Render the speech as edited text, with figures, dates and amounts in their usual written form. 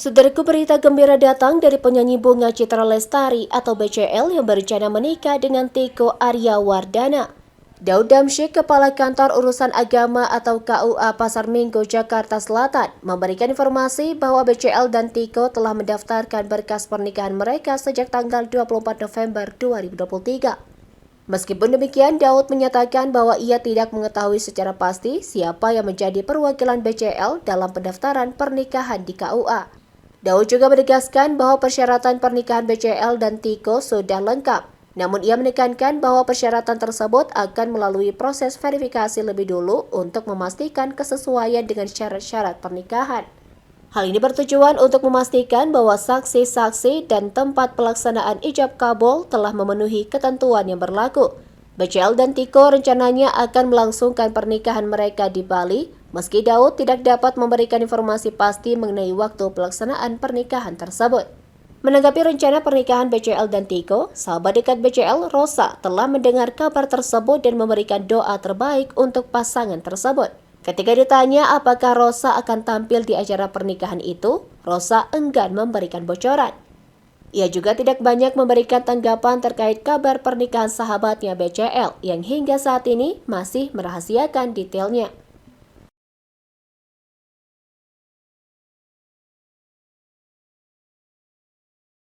Saudaraku, berita gembira datang dari penyanyi Bunga Citra Lestari atau BCL yang berencana menikah dengan Tiko Aryawardana. Daud Damsyik, Kepala Kantor Urusan Agama atau KUA Pasar Minggu, Jakarta Selatan, memberikan informasi bahwa BCL dan Tiko telah mendaftarkan berkas pernikahan mereka sejak tanggal 24 November 2023. Meskipun demikian, Daud menyatakan bahwa ia tidak mengetahui secara pasti siapa yang menjadi perwakilan BCL dalam pendaftaran pernikahan di KUA. Daud juga menegaskan bahwa persyaratan pernikahan BCL dan Tiko sudah lengkap. Namun ia menekankan bahwa persyaratan tersebut akan melalui proses verifikasi lebih dulu untuk memastikan kesesuaian dengan syarat-syarat pernikahan. Hal ini bertujuan untuk memastikan bahwa saksi-saksi dan tempat pelaksanaan ijab kabul telah memenuhi ketentuan yang berlaku. BCL dan Tiko rencananya akan melangsungkan pernikahan mereka di Bali, meski Daud tidak dapat memberikan informasi pasti mengenai waktu pelaksanaan pernikahan tersebut. Menanggapi rencana pernikahan BCL dan Tiko, sahabat dekat BCL, Rosa, telah mendengar kabar tersebut dan memberikan doa terbaik untuk pasangan tersebut. Ketika ditanya apakah Rosa akan tampil di acara pernikahan itu, Rosa enggan memberikan bocoran. Ia juga tidak banyak memberikan tanggapan terkait kabar pernikahan sahabatnya BCL yang hingga saat ini masih merahasiakan detailnya.